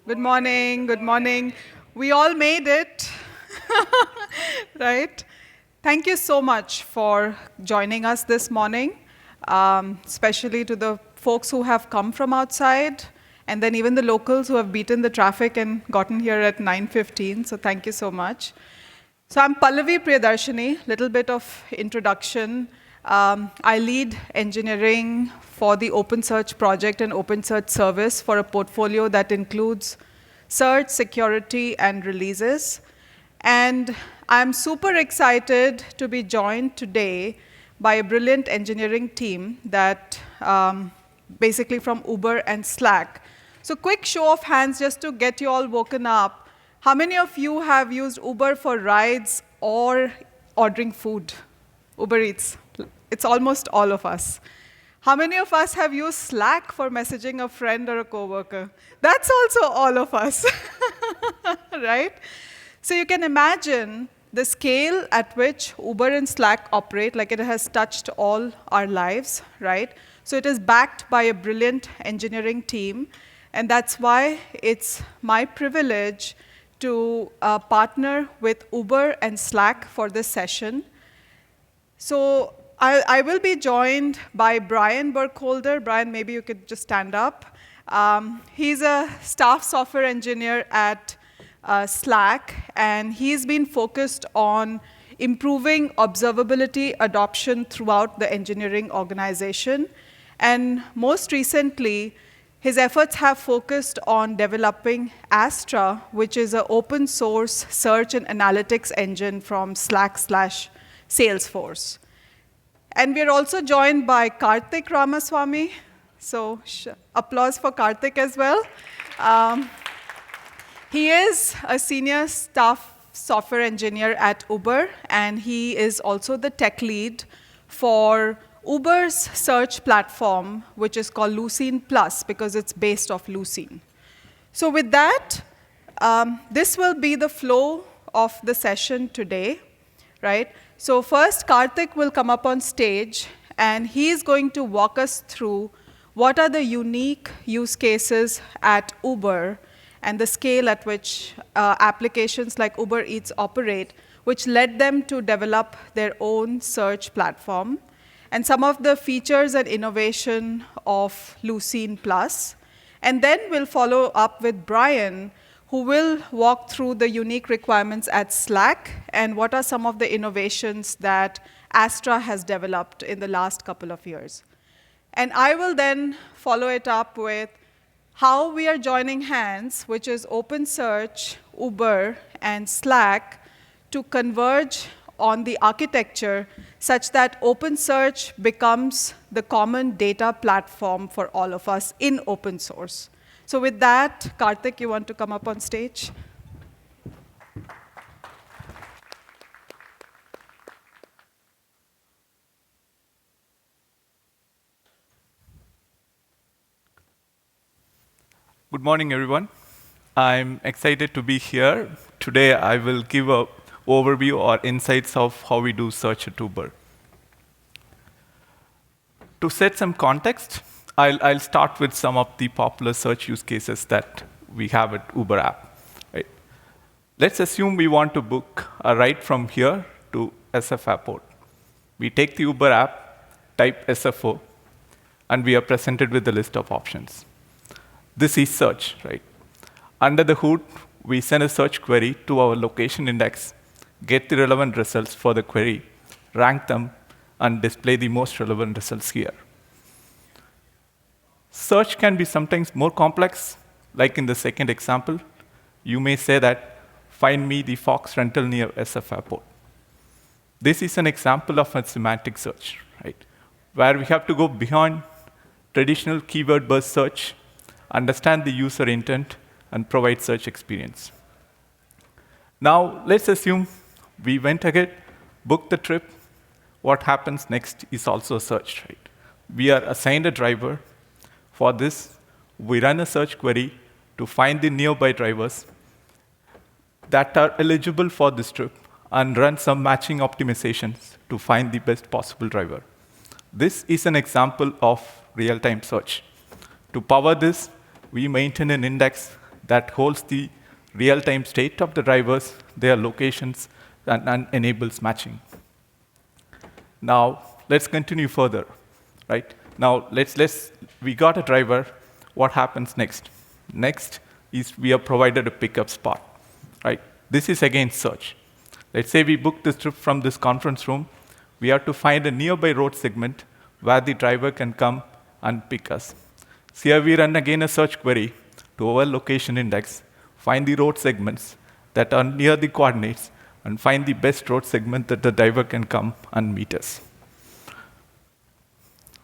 Good morning. Good morning. We all made it, right? Thank you so much for joining us this morning, especially to the folks who have come from outside, and then even the locals who have beaten the traffic and gotten here at 9:15. So thank you so much. So I'm Pallavi Priyadarshini, little bit of introduction. I lead engineering for the OpenSearch Project and OpenSearch service for a portfolio that includes search, security, and releases. And I'm super excited to be joined today by a brilliant engineering team that basically from Uber and Slack. So quick show of hands just to get you all woken up. How many of you have used Uber for rides or ordering food? Uber Eats. It's almost all of us. How many of us have used Slack for messaging a friend or a coworker? That's also all of us, right? So you can imagine the scale at which Uber and Slack operate, like it has touched all our lives, right? So it is backed by a brilliant engineering team, and that's why it's my privilege to partner with Uber and Slack for this session. So I will be joined by Brian Burkholder. Brian, maybe you could just stand up. He's a staff software engineer at Slack, and he's been focused on improving observability adoption throughout the engineering organization. And most recently, his efforts have focused on developing Astra, which is an open source search and analytics engine from Slack/Salesforce. And we're also joined by Karthik Ramaswamy. So applause for Karthik as well. He is a senior staff software engineer at Uber, and he is also the tech lead for Uber's search platform, which is called LucenePlus, because it's based off Lucene. So with that, this will be the flow of the session today, right? So first, Karthik will come up on stage, and he is going to walk us through what are the unique use cases at Uber and the scale at which applications like Uber Eats operate, which led them to develop their own search platform, and some of the features and innovation of LucenePlus. And then we'll follow up with Brian, who will walk through the unique requirements at Slack and what are some of the innovations that Astra has developed in the last couple of years. And I will then follow it up with how we are joining hands, which is OpenSearch, Uber, and Slack, to converge on the architecture such that OpenSearch becomes the common data platform for all of us in open source. So with that, Karthik, you want to come up on stage? Good morning, everyone. I'm excited to be here. Today, I will give an overview or insights of how we do search at Uber. To set some context, I'll start with some of the popular search use cases that we have at Uber app. Right? Let's assume we want to book a ride from here to SF Airport. We take the Uber app, type SFO, and we are presented with a list of options. This is search, right? Under the hood, we send a search query to our location index, get the relevant results for the query, rank them, and display the most relevant results here. Search can be sometimes more complex, like in the second example. You may say that, find me the Fox rental near SF Airport. This is an example of a semantic search, right? Where we have to go beyond traditional keyword-based search, understand the user intent, and provide search experience. Now, let's assume we went ahead, booked the trip. What happens next is also a search, right? We are assigned a driver. For this, we run a search query to find the nearby drivers that are eligible for this trip and run some matching optimizations to find the best possible driver. This is an example of real-time search. To power this, we maintain an index that holds the real-time state of the drivers, their locations, and enables matching. Now, let's continue further, right? Now, we got a driver. What happens next? Next is we are provided a pickup spot, right? This is again search. Let's say we book this trip from this conference room. We have to find a nearby road segment where the driver can come and pick us. So here we run again a search query to our location index, find the road segments that are near the coordinates, and find the best road segment that the driver can come and meet us.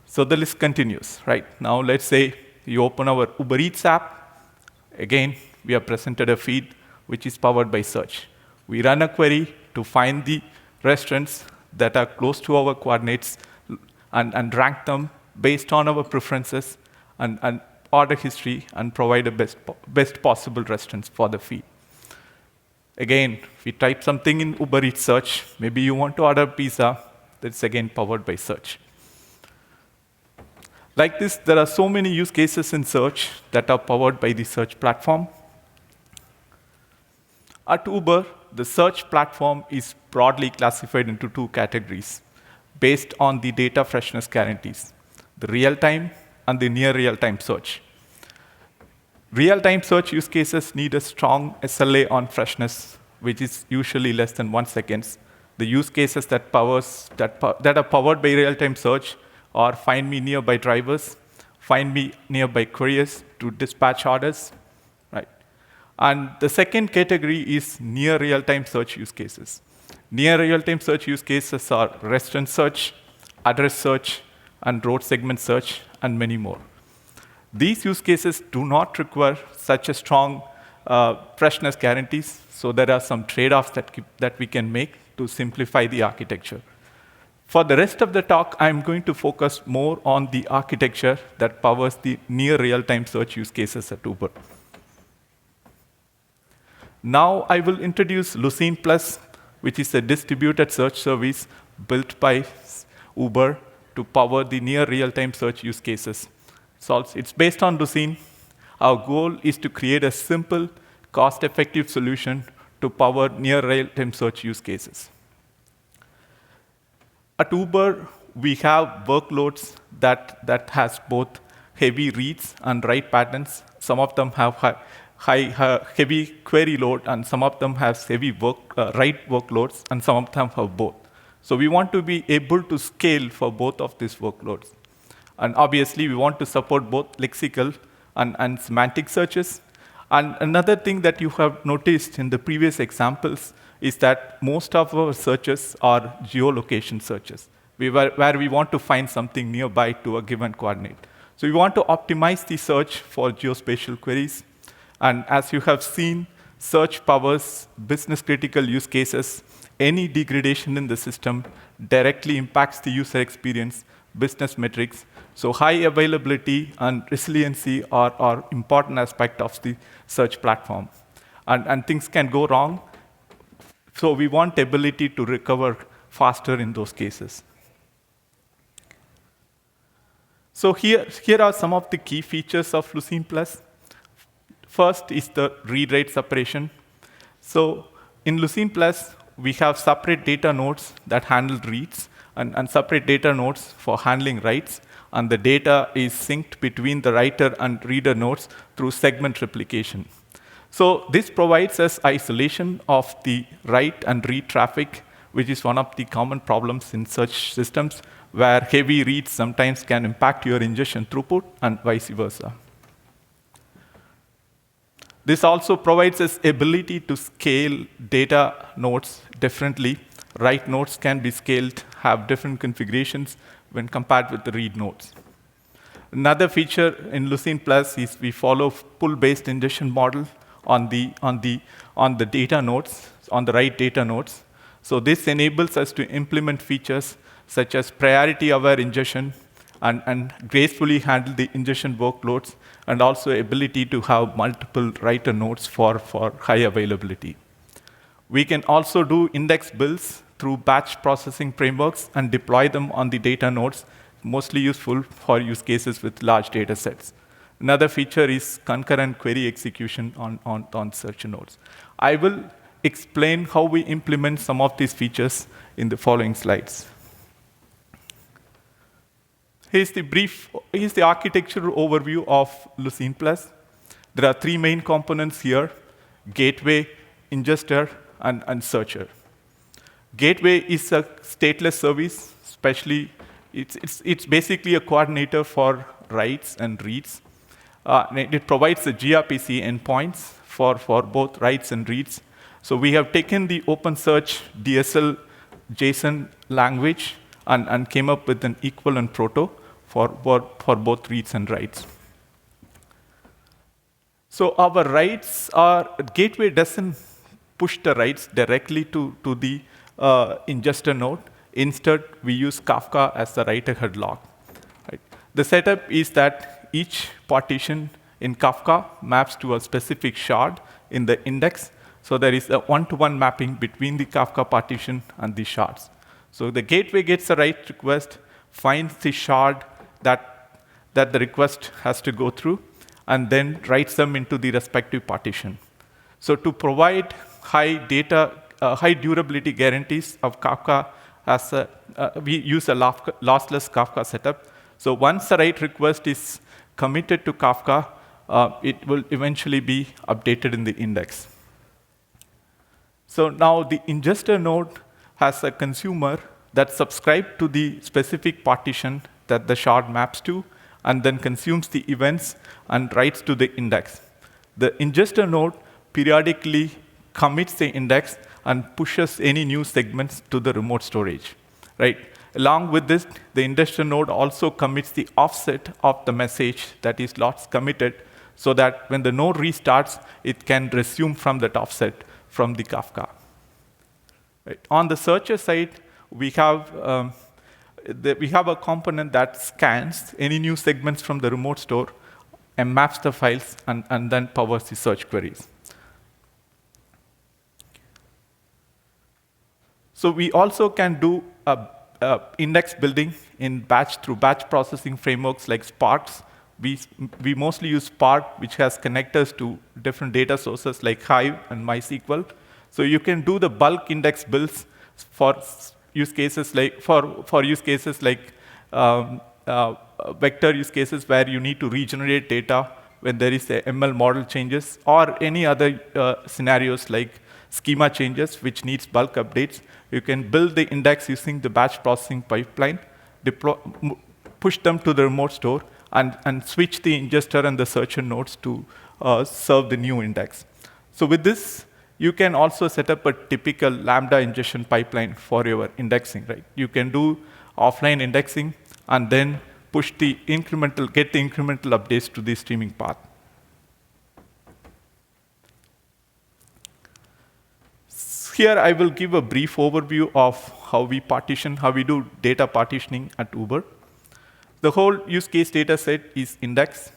So the list continues, right? Now let's say you open our Uber Eats app. Again, we are presented a feed which is powered by search. We run a query to find the restaurants that are close to our coordinates and rank them based on our preferences and order history and provide the best possible restaurants for the feed. Again, we type something in Uber Eats search. Maybe you want to order pizza. That's again powered by search. Like this, there are so many use cases in search that are powered by the search platform. At Uber, the search platform is broadly classified into two categories based on the data freshness guarantees, the real-time and the near real-time search. Real-time search use cases need a strong SLA on freshness, which is usually less than 1 second. The use cases that are powered by real-time search are find me nearby drivers, find me nearby couriers to dispatch orders, right? And the second category is near real-time search use cases. Near real-time search use cases are restaurant search, address search, and road segment search, and many more. These use cases do not require such a strong freshness guarantees, so there are some trade-offs that we can make to simplify the architecture. For the rest of the talk, I'm going to focus more on the architecture that powers the near real-time search use cases at Uber. Now I will introduce LucenePlus, which is a distributed search service built by Uber to power the near real-time search use cases. So it's based on Lucene. Our goal is to create a simple, cost-effective solution to power near real-time search use cases. At Uber, we have workloads that has both heavy reads and write patterns. Some of them have heavy query load, and some of them have heavy write workloads, and some of them have both. So we want to be able to scale for both of these workloads. And obviously, we want to support both lexical and semantic searches. And another thing that you have noticed in the previous examples is that most of our searches are geolocation searches, where we want to find something nearby to a given coordinate. So we want to optimize the search for geospatial queries. And as you have seen, search powers business-critical use cases. Any degradation in the system directly impacts the user experience, business metrics. So high availability and resiliency are important aspects of the search platform. And things can go wrong. So we want the ability to recover faster in those cases. So here are some of the key features of LucenePlus. First is the read-write separation. So in LucenePlus, we have separate data nodes that handle reads and separate data nodes for handling writes. And the data is synced between the writer and reader nodes through segment replication. So this provides us isolation of the write and read traffic, which is one of the common problems in search systems, where heavy reads sometimes can impact your ingestion throughput and vice versa. This also provides us ability to scale data nodes differently. Write nodes can be scaled, have different configurations when compared with the read nodes. Another feature in LucenePlus is we follow pull-based ingestion model on the data nodes, on the write data nodes. So this enables us to implement features such as priority-aware ingestion and gracefully handle the ingestion workloads, and also ability to have multiple writer nodes for high availability. We can also do index builds through batch processing frameworks and deploy them on the data nodes, mostly useful for use cases with large data sets. Another feature is concurrent query execution on search nodes. I will explain how we implement some of these features in the following slides. Here's the architectural overview of LucenePlus. There are three main components here: gateway, ingester, and searcher. Gateway is a stateless service, especially it's basically a coordinator for writes and reads. It provides the gRPC endpoints for both writes and reads. So we have taken the OpenSearch DSL JSON language and came up with an equivalent proto for both reads and writes. So our writes gateway doesn't push the writes directly to the ingester node. Instead, we use Kafka as the write-ahead log. Right? The setup is that each partition in Kafka maps to a specific shard in the index. So there is a one-to-one mapping between the Kafka partition and the shards. So the gateway gets a write request, finds the shard that the request has to go through, and then writes them into the respective partition. So to provide high durability guarantees of Kafka, we use a lossless Kafka setup. So once the write request is committed to Kafka, it will eventually be updated in the index. So now the ingester node has a consumer that subscribes to the specific partition that the shard maps to, and then consumes the events and writes to the index. The ingester node periodically commits the index and pushes any new segments to the remote storage. Right? Along with this, the ingester node also commits the offset of the message that is lost committed, so that when the node restarts, it can resume from that offset from the Kafka. Right? On the searcher side, we have a component that scans any new segments from the remote store and maps the files and then powers the search queries. So we also can do index building through batch processing frameworks like Sparks. We mostly use Spark, which has connectors to different data sources like Hive and MySQL. So you can do the bulk index builds for use cases like vector use cases where you need to regenerate data when there is a ML model changes, or any other scenarios like schema changes which needs bulk updates. You can build the index using the batch processing pipeline, push them to the remote store, and switch the ingester and the searcher nodes to serve the new index. So with this, you can also set up a typical Lambda ingestion pipeline for your indexing. Right? You can do offline indexing and then get the incremental updates to the streaming path. Here I will give a brief overview of how we do data partitioning at Uber. The whole use case data set is index.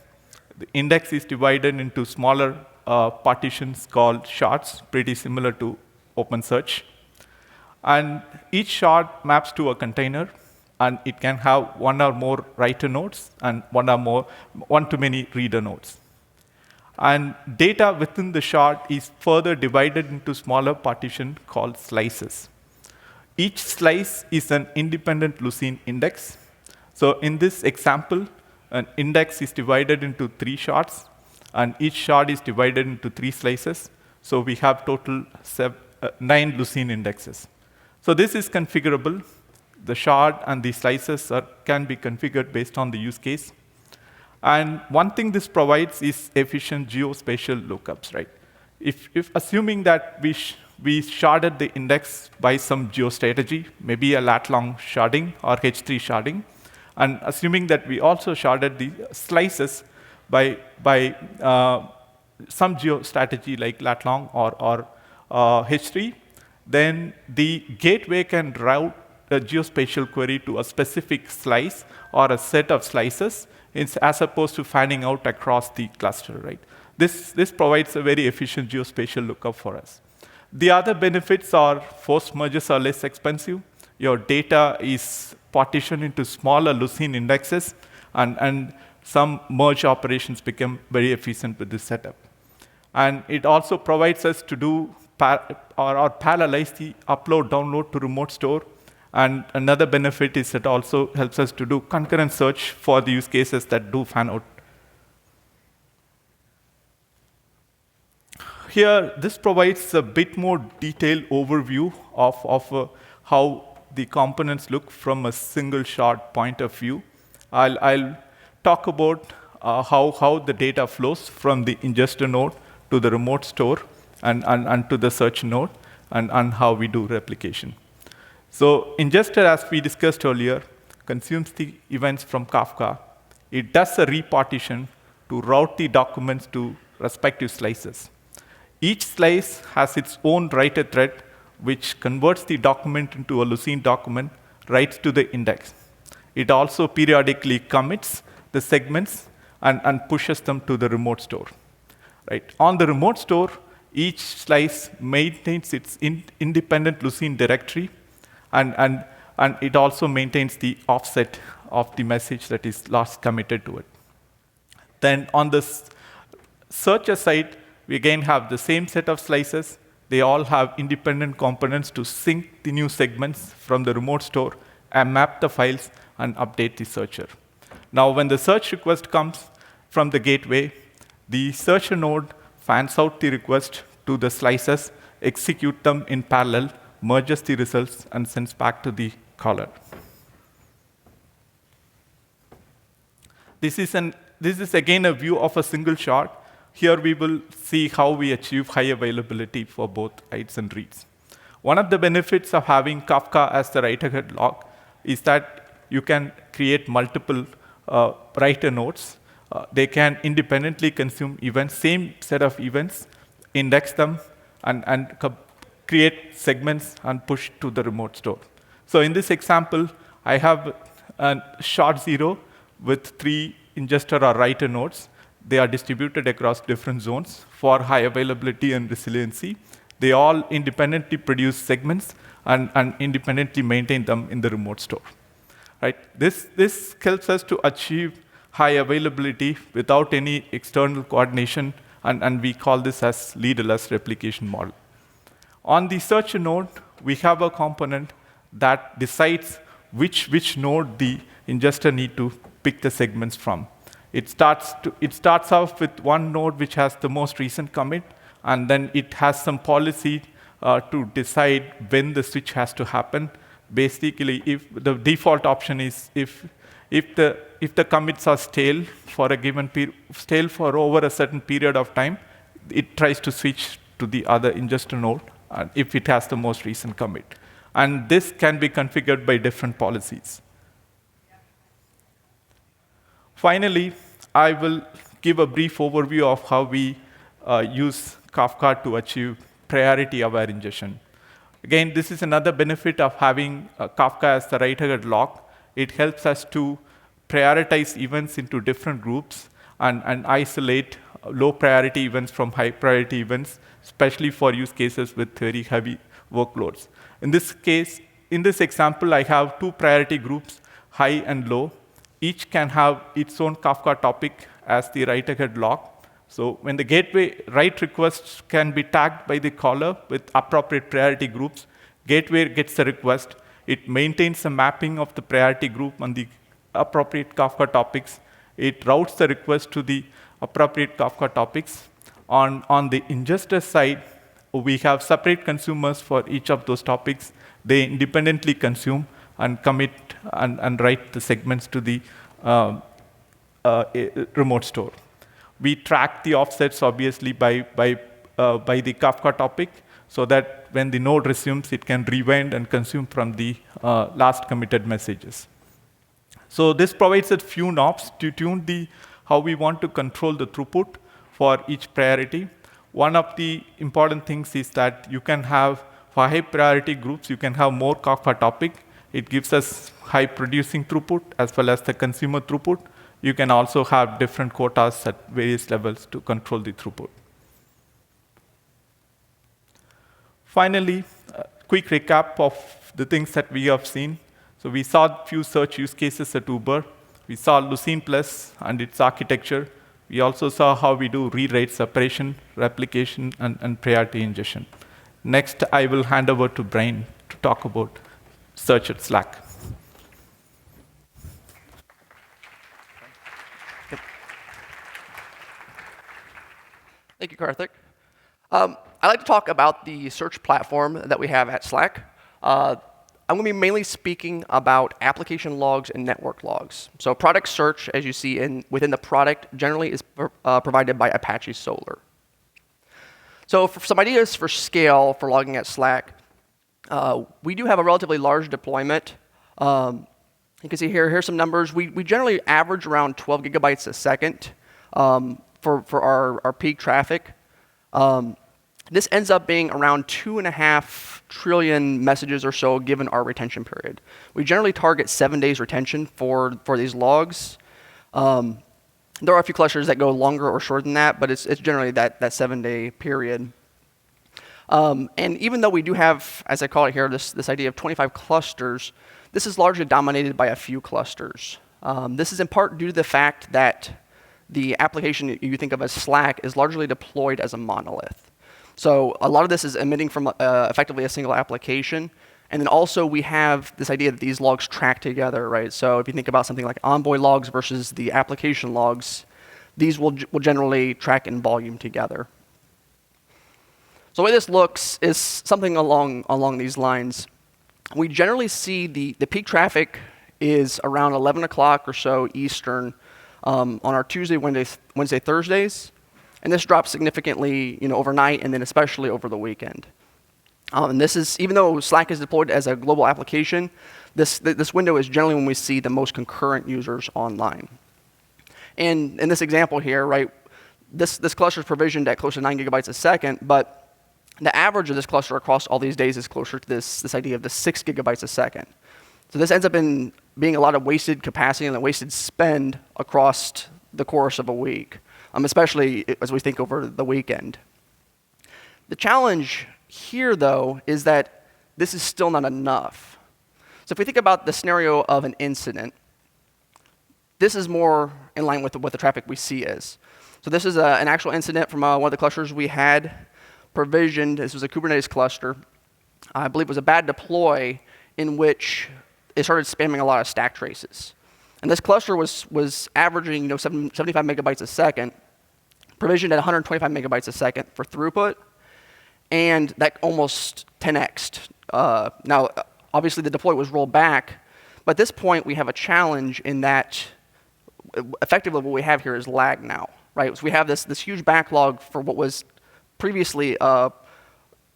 The index is divided into smaller partitions called shards, pretty similar to OpenSearch. And each shard maps to a container, and it can have one or more writer nodes and one to many reader nodes. And data within the shard is further divided into smaller partitions called slices. Each slice is an independent Lucene index. So in this example, an index is divided into 3 shards, and each shard is divided into 3 slices. So we have total 9 Lucene indexes. So this is configurable. The shard and the slices can be configured based on the use case. And one thing this provides is efficient geospatial lookups, right? If assuming that we sharded the index by some geostrategy, maybe a lat-long sharding or H3 sharding, and assuming that we also sharded the slices by some geostrategy like lat-long or H3, then the gateway can route a geospatial query to a specific slice or a set of slices, as opposed to fanning out across the cluster, right? This provides a very efficient geospatial lookup for us. The other benefits are forced merges are less expensive. Your data is partitioned into smaller Lucene indexes, and some merge operations become very efficient with this setup. And it also provides us to do or parallelize the upload, download to remote store. And another benefit is it also helps us to do concurrent search for the use cases that do fan out. Here, this provides a bit more detailed overview of how the components look from a single shot point of view. I'll talk about how the data flows from the ingester node to the remote store and to the search node and how we do replication. So ingester, as we discussed earlier, consumes the events from Kafka. It does a repartition to route the documents to respective slices. Each slice has its own writer thread, which converts the document into a Lucene document, writes to the index. It also periodically commits the segments and pushes them to the remote store. Right? On the remote store, each slice maintains its independent Lucene directory, and it also maintains the offset of the message that is last committed to it. Then on the searcher side, we again have the same set of slices. They all have independent components to sync the new segments from the remote store and map the files and update the searcher. Now, when the search request comes from the gateway, the searcher node fans out the request to the slices, execute them in parallel, merges the results, and sends back to the caller. This is again a view of a single shot. Here we will see how we achieve high availability for both writes and reads. One of the benefits of having Kafka as the write-ahead log is that you can create multiple writer nodes. They can independently consume events, same set of events, index them, and create segments and push to the remote store. So in this example, I have a shard 0 with 3 ingester or writer nodes. They are distributed across different zones for high availability and resiliency. They all independently produce segments and independently maintain them in the remote store. Right? This helps us to achieve high availability without any external coordination, and we call this as leaderless replication model. On the searcher node, we have a component that decides which node the ingester need to pick the segments from. It starts off with one node which has the most recent commit, and then it has some policy to decide when the switch has to happen. Basically, if the default option is if the commits are stale for a given stale for over a certain period of time, it tries to switch to the other ingester node if it has the most recent commit. And this can be configured by different policies. Finally, I will give a brief overview of how we use Kafka to achieve priority-aware ingestion. Again, this is another benefit of having Kafka as the write-ahead log. It helps us to prioritize events into different groups and isolate low-priority events from high-priority events, especially for use cases with very heavy workloads. In this case, in this example, I have 2 priority groups, high and low. Each can have its own Kafka topic as the write-ahead log. So when the gateway write requests can be tagged by the caller with appropriate priority groups, gateway gets the request. It maintains a mapping of the priority group on the appropriate Kafka topics. It routes the request to the appropriate Kafka topics. On the ingester side, we have separate consumers for each of those topics. They independently consume and commit and write the segments to the remote store. We track the offsets, obviously, by the Kafka topic, so that when the node resumes, it can rewind and consume from the last committed messages. So this provides a few knobs to tune how we want to control the throughput for each priority. One of the important things is that you can have, for high priority groups, you can have more Kafka topic. It gives us high producing throughput as well as the consumer throughput. You can also have different quotas at various levels to control the throughput. Finally, a quick recap of the things that we have seen. So we saw a few search use cases at Uber. We saw LucenePlus and its architecture. We also saw how we do read-write separation, replication, and priority ingestion. Next, I will hand over to Brian to talk about search at Slack. Thank you, Karthik. I'd like to talk about the search platform that we have at Slack. I'm going to be mainly speaking about application logs and network logs. So product search, as you see within the product, generally is provided by Apache Solr. So for some ideas for scale for logging at Slack, we do have a relatively large deployment. You can see here's some numbers. We generally average around 12 gigabytes a second for our peak traffic. This ends up being around 2.5 trillion messages or so given our retention period. We generally target 7 days retention for these logs. There are a few clusters that go longer or shorter than that, but it's generally that 7-day period. And even though we do have, as I call it here, this idea of 25 clusters, this is largely dominated by a few clusters. This is in part due to the fact that the application you think of as Slack is largely deployed as a monolith. So a lot of this is emitting from effectively a single application. And then also we have this idea that these logs track together, right? So if you think about something like Envoy logs versus the application logs, these will generally track in volume together. So the way this looks is something along these lines. We generally see the peak traffic is around 11 o'clock or so Eastern on our Tuesday, Wednesday, Thursdays. And this drops significantly, overnight, and then especially over the weekend. And this is, even though Slack is deployed as a global application, this window is generally when we see the most concurrent users online. And in this example here, right, this cluster is provisioned at close to 9 gigabytes a second, but the average of this cluster across all these days is closer to this idea of the 6 gigabytes a second. So this ends up being a lot of wasted capacity and wasted spend across the course of a week. Especially as we think over the weekend. The challenge here, though, is that this is still not enough. So if we think about the scenario of an incident, this is more in line with what the traffic we see is. So this is an actual incident from one of the clusters we had provisioned. This was a Kubernetes cluster. I believe it was a bad deploy in which it started spamming a lot of stack traces. And this cluster was averaging 75 megabytes a second, provisioned at 125 megabytes a second for throughput, and that almost 10x'd. Now, obviously, the deploy was rolled back, but at this point, we have a challenge in that effectively what we have here is lag now, right? So we have this huge backlog for what was previously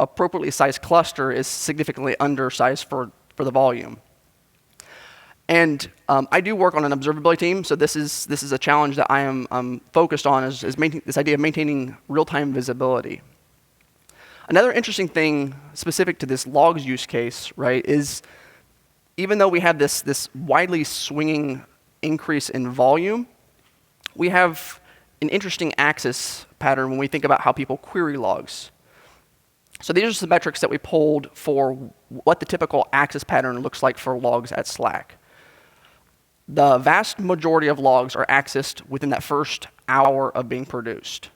appropriately sized cluster is significantly undersized for the volume. And I do work on an observability team, so this is a challenge that I am focused on, is this idea of maintaining real-time visibility. Another interesting thing specific to this logs use case, right, is even though we have this widely swinging increase in volume, we have an interesting axis pattern when we think about how people query logs. So these are some metrics that we pulled for what the typical axis pattern looks like for logs at Slack. The vast majority of logs are accessed within that first hour of being produced.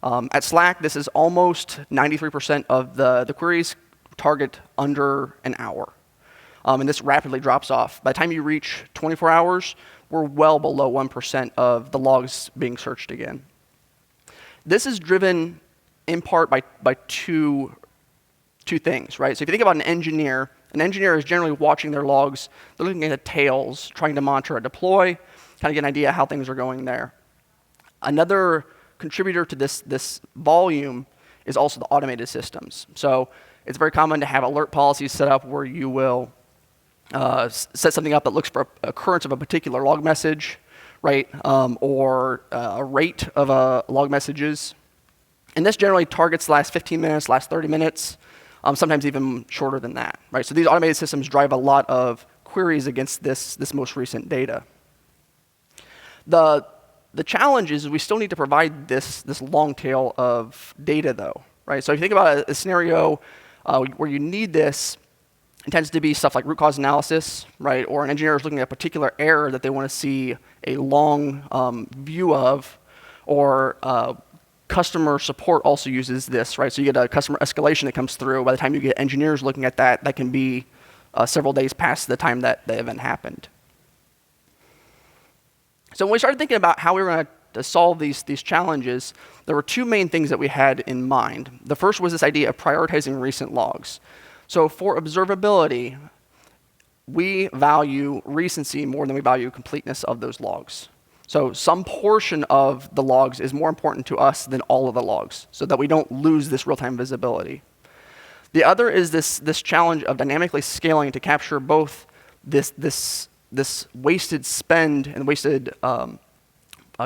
At Slack, this is almost 93% of the queries target under an hour. And this rapidly drops off. By the time you reach 24 hours, we're well below 1% of the logs being searched again. This is driven in part by two things, right? So if you think about an engineer is generally watching their logs. They're looking at the tails, trying to monitor a deploy, kind of get an idea how things are going there. Another contributor to this volume is also the automated systems. So it's very common to have alert policies set up where you will set something up that looks for occurrence of a particular log message, right, or a rate of log messages. And this generally targets the last 15 minutes, last 30 minutes, sometimes even shorter than that, right? So these automated systems drive a lot of queries against this most recent data. The challenge is we still need to provide this long tail of data, though, right? So if you think about a scenario where you need this, It tends to be stuff like root cause analysis, right? Or an engineer is looking at a particular error that they want to see a long view of, or customer support also uses this, right? So you get a customer escalation that comes through. By the time you get engineers looking at that, that can be several days past the time that the event happened. So when we started thinking about how we were going to solve these challenges, there were two main things that we had in mind. The first was this idea of prioritizing recent logs. So for observability, we value recency more than we value completeness of those logs. So some portion of the logs is more important to us than all of the logs, so that we don't lose this real-time visibility. The other is this challenge of dynamically scaling to capture both this wasted spend and wasted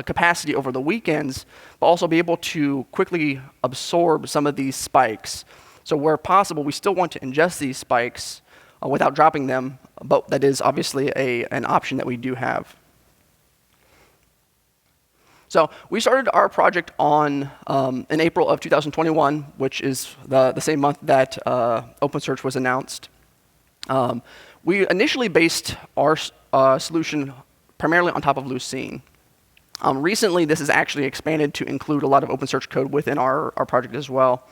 capacity over the weekends, but also be able to quickly absorb some of these spikes. So where possible, we still want to ingest these spikes without dropping them, but that is obviously an option that we do have. So we started our project in April of 2021, which is the same month that OpenSearch was announced. We initially based our solution primarily on top of Lucene. Recently, this has actually expanded to include a lot of OpenSearch code within our project as well.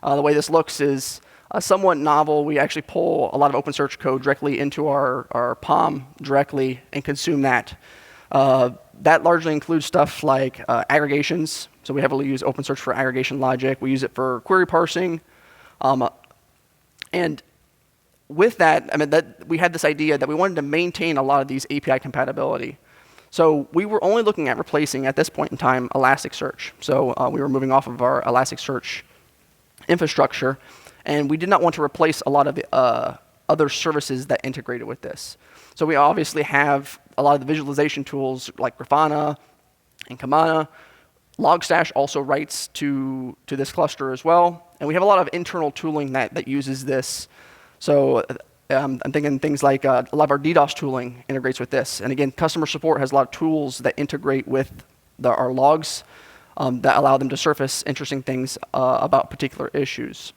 The way this looks is somewhat novel. We actually pull a lot of OpenSearch code directly into our POM directly and consume that. That largely includes stuff like aggregations. So we heavily use OpenSearch for aggregation logic. We use it for query parsing. And with that, we had this idea that we wanted to maintain a lot of these API compatibility. So we were only looking at replacing, at this point in time, Elasticsearch. So we were moving off of our Elasticsearch infrastructure, and we did not want to replace a lot of other services that integrated with this. So we obviously have a lot of the visualization tools like Grafana and Kibana. Logstash also writes to this cluster as well. And we have a lot of internal tooling that uses this. So I'm thinking things like a lot of our DDoS tooling integrates with this. And again, customer support has a lot of tools that integrate with our logs that allow them to surface interesting things about particular issues.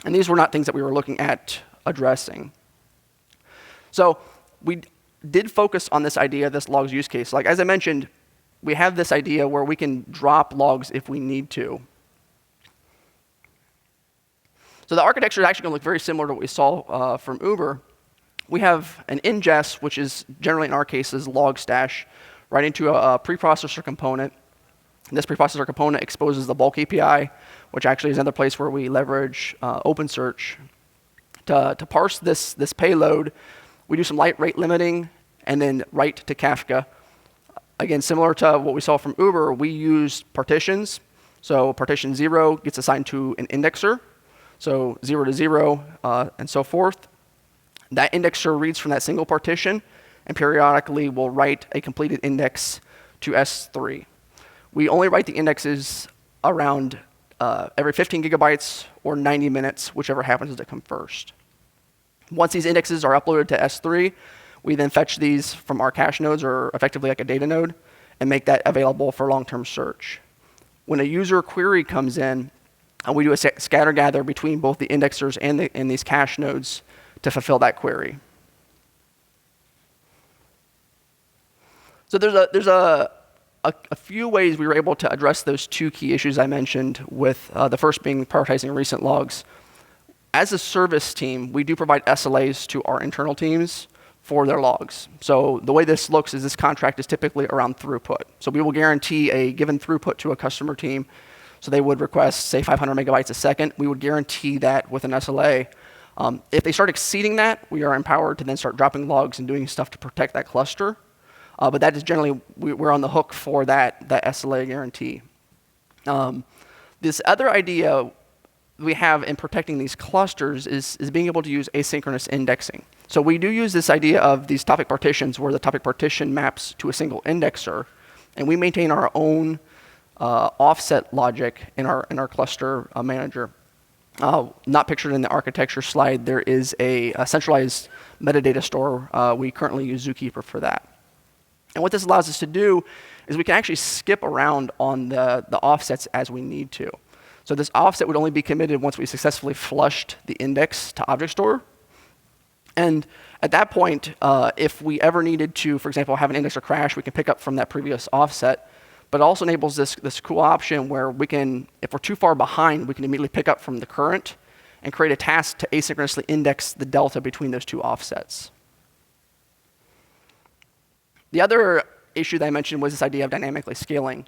And these were not things that we were looking at addressing. So we did focus on this idea, this logs use case. Like as I mentioned, we have this idea where we can drop logs if we need to. So the architecture is actually going to look very similar to what we saw from Uber. We have an ingest, which is generally in our case is Logstash, right into a preprocessor component. And this preprocessor component exposes the bulk API, which actually is another place where we leverage OpenSearch. To parse this payload, we do some light rate limiting and then write to Kafka. Again, similar to what we saw from Uber, we use partitions. So partition 0 gets assigned to an indexer. So 0 to 0 and so forth. That indexer reads from that single partition and periodically will write a completed index to S3. We only write the indexes around every 15 gigabytes or 90 minutes, whichever happens to come first. Once these indexes are uploaded to S3, we then fetch these from our cache nodes, or effectively like a data node, and make that available for long-term search. When a user query comes in, we do a scatter gather between both the indexers and these cache nodes to fulfill that query. So there's a few ways we were able to address those two key issues I mentioned, with the first being prioritizing recent logs. As a service team, we do provide SLAs to our internal teams for their logs. So the way this looks is this contract is typically around throughput. So we will guarantee a given throughput to a customer team. So they would request, say, 500 megabytes a second. We would guarantee that with an SLA. If they start exceeding that, we are empowered to then start dropping logs and doing stuff to protect that cluster. But that is generally, we're on the hook for that SLA guarantee. This other idea we have in protecting these clusters is being able to use asynchronous indexing. So we do use this idea of these topic partitions where the topic partition maps to a single indexer, and we maintain our own offset logic in our cluster manager. Not pictured in the architecture slide, there is a centralized metadata store. We currently use Zookeeper for that. And what this allows us to do is we can actually skip around on the offsets as we need to. So this offset would only be committed once we successfully flushed the index to object store. And at that point, if we ever needed to, for example, have an indexer crash, we can pick up from that previous offset. But it also enables this cool option where we can, if we're too far behind, we can immediately pick up from the current and create a task to asynchronously index the delta between those two offsets. The other issue that I mentioned was this idea of dynamically scaling.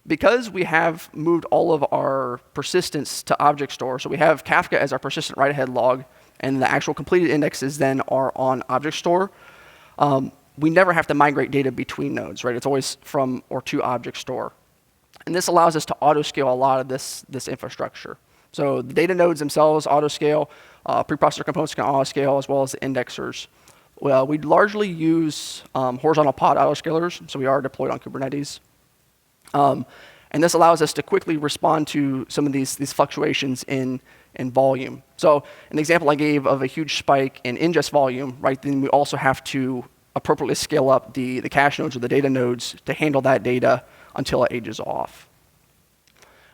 Because we have moved all of our persistence to object store, so we have Kafka as our persistent write-ahead log, and the actual completed indexes then are on object store, we never have to migrate data between nodes, right? It's always from or to object store. And this allows us to auto-scale a lot of this infrastructure. So the data nodes themselves auto-scale, preprocessor components can auto-scale, as well as the indexers. Well, we largely use horizontal pod autoscalers, so we are deployed on Kubernetes. And this allows us to quickly respond to some of these fluctuations in volume. So an example I gave of a huge spike in ingest volume, right, then we also have to appropriately scale up the cache nodes or the data nodes to handle that data until it ages off.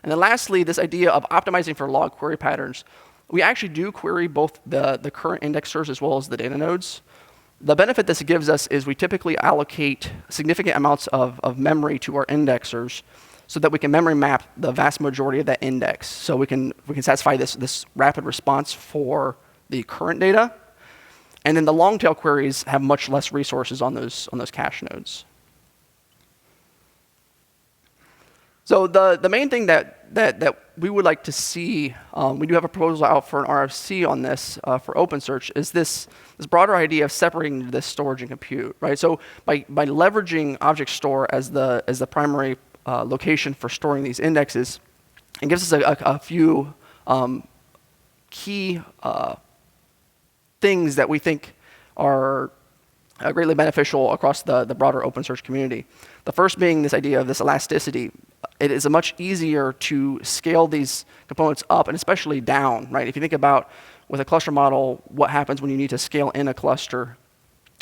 And then lastly, this idea of optimizing for log query patterns. We actually do query both the current indexers as well as the data nodes. The benefit this gives us is we typically allocate significant amounts of memory to our indexers so that we can memory map the vast majority of that index. So we can satisfy this rapid response for the current data. And then the long tail queries have much less resources on those cache nodes. So the main thing that we would like to see, we do have a proposal out for an RFC on this for OpenSearch, is this broader idea of separating this storage and compute, right? So by leveraging object store as the primary location for storing these indexes, it gives us a few key things that we think are greatly beneficial across the broader OpenSearch community. The first being this idea of this elasticity. It is much easier to scale these components up and especially down, right? If you think about with a cluster model, what happens when you need to scale in a cluster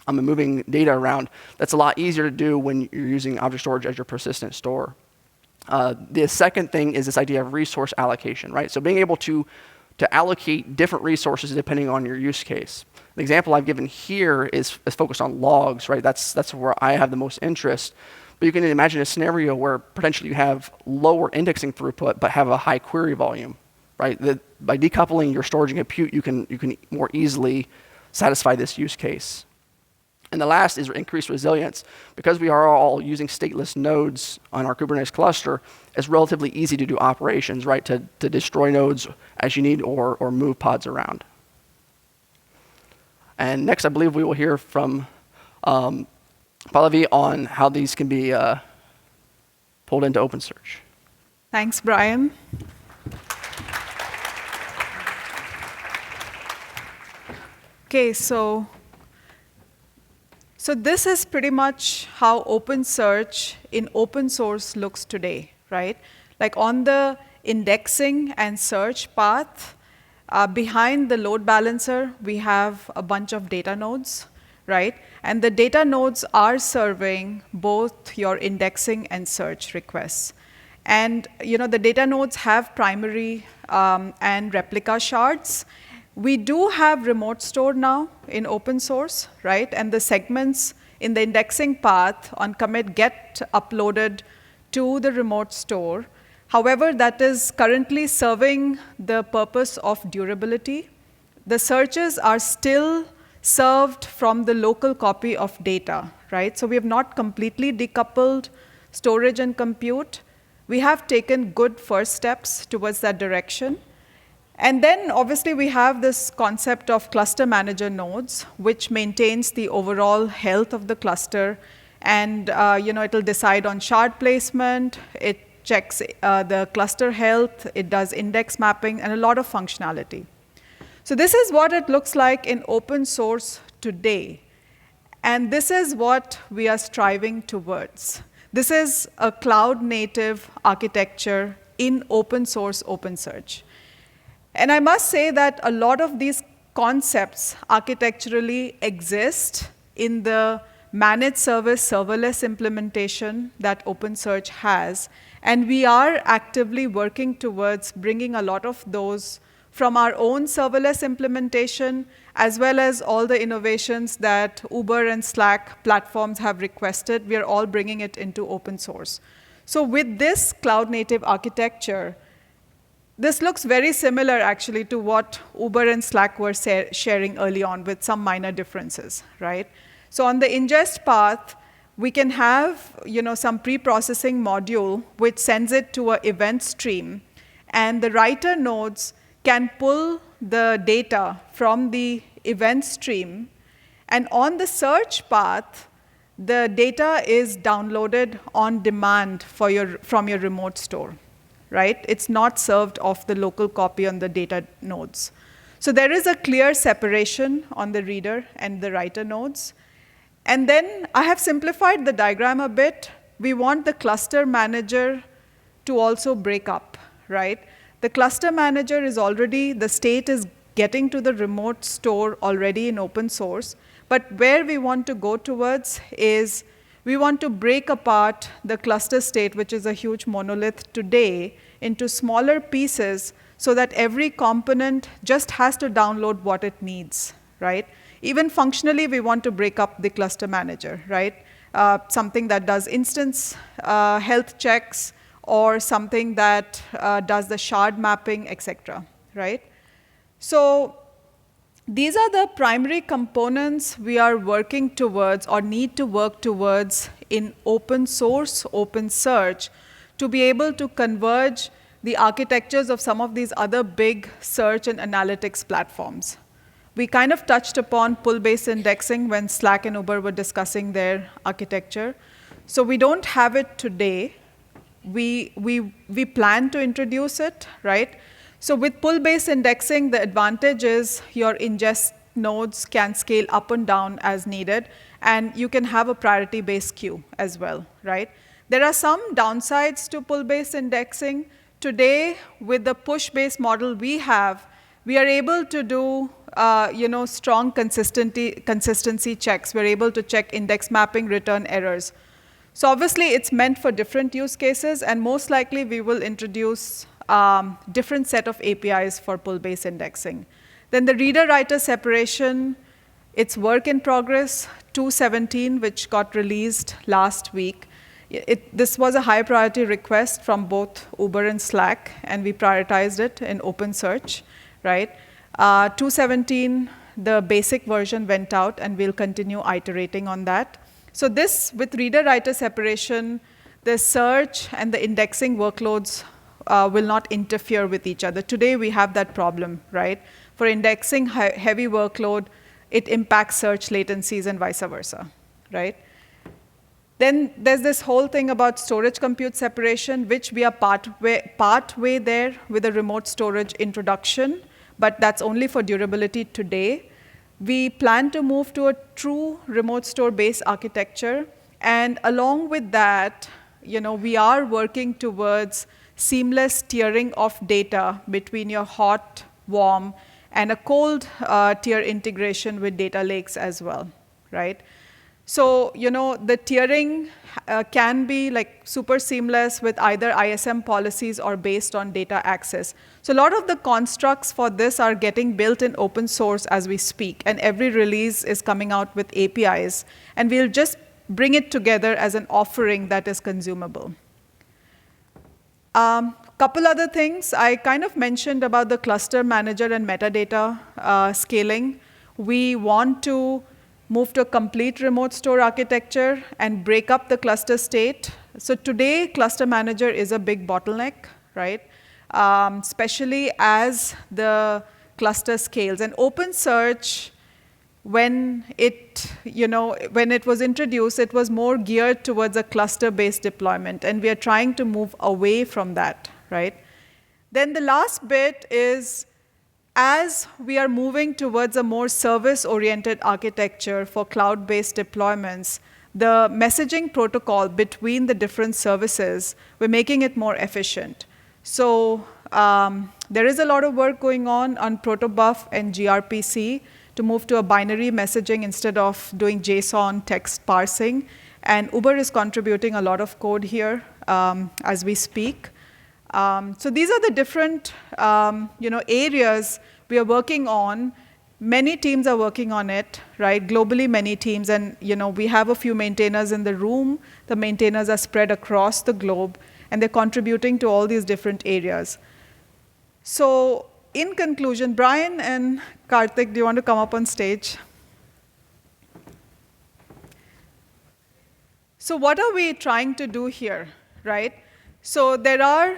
and moving data around, that's a lot easier to do when you're using object storage as your persistent store. The second thing is this idea of resource allocation, right? So being able to allocate different resources depending on your use case. The example I've given here is focused on logs, right? That's where I have the most interest. But you can imagine a scenario where potentially you have lower indexing throughput but have a high query volume, right? By decoupling your storage and compute, you can more easily satisfy this use case. And the last is increased resilience. Because we are all using stateless nodes on our Kubernetes cluster, it's relatively easy to do operations, right? To destroy nodes as you need or move pods around. And next, I believe we will hear from Pallavi on how these can be pulled into OpenSearch. Thanks, Brian. Okay, so this is pretty much how OpenSearch in open source looks today, right? Like on the indexing and search path, behind the load balancer, we have a bunch of data nodes, right? And the data nodes are serving both your indexing and search requests. And the data nodes have primary and replica shards. We do have remote store now in open source, right? And the segments in the indexing path on commit get uploaded to the remote store. However, that is currently serving the purpose of durability. The searches are still served from the local copy of data, right? So we have not completely decoupled storage and compute. We have taken good first steps towards that direction. And then, obviously, we have this concept of cluster manager nodes, which maintains the overall health of the cluster. And it'll decide on shard placement. It checks the cluster health. It does index mapping and a lot of functionality. So this is what it looks like in open source today. And this is what we are striving towards. This is a cloud-native architecture in open source OpenSearch. And I must say that a lot of these concepts architecturally exist in the managed service serverless implementation that OpenSearch has. And we are actively working towards bringing a lot of those from our own serverless implementation, as well as all the innovations that Uber and Slack platforms have requested, we are all bringing it into open source. So with this cloud-native architecture, this looks very similar, actually, to what Uber and Slack were sharing early on, with some minor differences, right? So on the ingest path, we can have some pre-processing module which sends it to an event stream, and the writer nodes can pull the data from the event stream, and on the search path, the data is downloaded on demand from your remote store, right? It's not served off the local copy on the data nodes. So there is a clear separation on the reader and the writer nodes. And then I have simplified the diagram a bit. We want the cluster manager to also break up, right? The cluster manager is already, the state is getting to the remote store already in open source. But where we want to go towards is we want to break apart the cluster state, which is a huge monolith today, into smaller pieces so that every component just has to download what it needs, right? Even functionally, we want to break up the cluster manager, right? Something that does instance health checks, or something that does the shard mapping, etc., right? So these are the primary components we are working towards or need to work towards in open source, OpenSearch, to be able to converge the architectures of some of these other big search and analytics platforms. We kind of touched upon pull-based indexing when Slack and Uber were discussing their architecture. So we don't have it today. We plan to introduce it, right? So with pull-based indexing, the advantage is your ingest nodes can scale up and down as needed, and you can have a priority-based queue as well, right? There are some downsides to pull-based indexing. Today, with the push-based model we are able to do strong consistency checks. We're able to check index mapping, return errors. So obviously, it's meant for different use cases, and most likely we will introduce different set of APIs for pull-based indexing. Then the reader-writer separation, it's work in progress, 2.17, which got released last week. This was a high priority request from both Uber and Slack, and we prioritized it in OpenSearch, right? 2.17, the basic version went out, and we'll continue iterating on that. So this, with reader-writer separation, the search and the indexing workloads will not interfere with each other. Today, we have that problem, right? For indexing heavy workload, it impacts search latencies and vice versa, right? Then there's this whole thing about storage compute separation, which we are partway there with a remote storage introduction, but that's only for durability today. We plan to move to a true remote store-based architecture, and along with that, we are working towards seamless tiering of data between your hot, warm, and a cold tier integration with data lakes as well, right? So, the tiering can be like super seamless with either ISM policies or based on data access. So a lot of the constructs for this are getting built in open source as we speak, and every release is coming out with APIs, and we'll just bring it together as an offering that is consumable. Couple other things. I kind of mentioned about the cluster manager and metadata scaling. We want to move to a complete remote store architecture and break up the cluster state. So today, cluster manager is a big bottleneck, right? Especially as the cluster scales. And OpenSearch, when it was introduced, it was more geared towards a cluster-based deployment, and we are trying to move away from that, right? Then the last bit is, as we are moving towards a more service-oriented architecture for cloud-based deployments, the messaging protocol between the different services, we're making it more efficient. So there is a lot of work going on protobuf and gRPC to move to a binary messaging instead of doing JSON text parsing. And Uber is contributing a lot of code here as we speak. So these are the different areas we are working on. Many teams are working on it, right? Globally, many teams. And we have a few maintainers in the room. The maintainers are spread across the globe, and they're contributing to all these different areas. So in conclusion, Brian and Karthik, do you want to come up on stage? So what are we trying to do here, right? So there are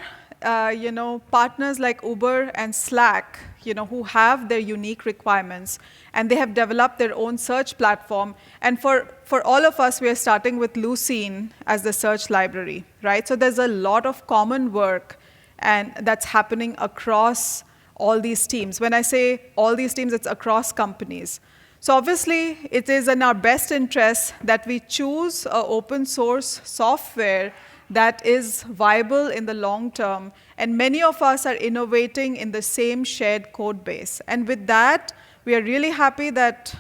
partners like Uber and Slack, who have their unique requirements, and they have developed their own search platform. And for all of us, we are starting with Lucene as the search library, right? So there's a lot of common work, and that's happening across all these teams. When I say all these teams, it's across companies. So obviously, it is in our best interest that we choose an open source software that is viable in the long term. And many of us are innovating in the same shared code base. And with that, we are really happy that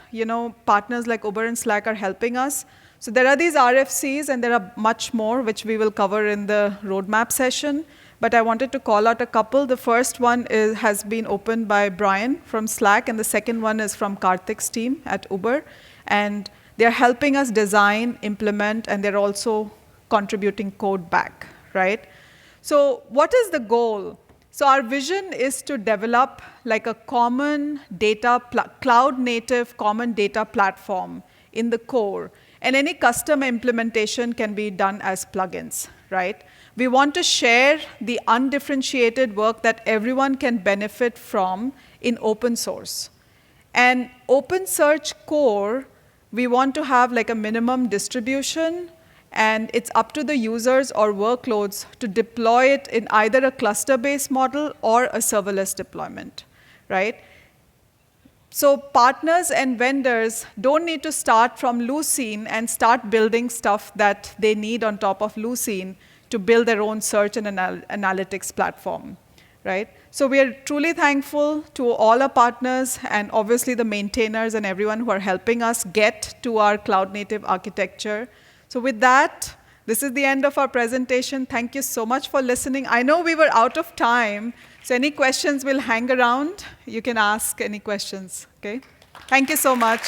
partners like Uber and Slack are helping us. So there are these RFCs, and there are much more, which we will cover in the roadmap session. But I wanted to call out a couple. The first one has been opened by Brian from Slack, and the second one is from Karthik's team at Uber. And they're helping us design, implement, and they're also contributing code back, right? So what is the goal? So our vision is to develop like a common cloud-native common data platform in the core. And any custom implementation can be done as plugins, right? We want to share the undifferentiated work that everyone can benefit from in open source. And OpenSearch core, we want to have like a minimum distribution, and it's up to the users or workloads to deploy it in either a cluster-based model or a serverless deployment, right? So partners and vendors don't need to start from Lucene and start building stuff that they need on top of Lucene to build their own search and analytics platform, right? So we are truly thankful to all our partners and obviously the maintainers and everyone who are helping us get to our cloud-native architecture. So with that, this is the end of our presentation. Thank you so much for listening. I know we were out of time, so any questions will hang around. You can ask any questions, okay? Thank you so much.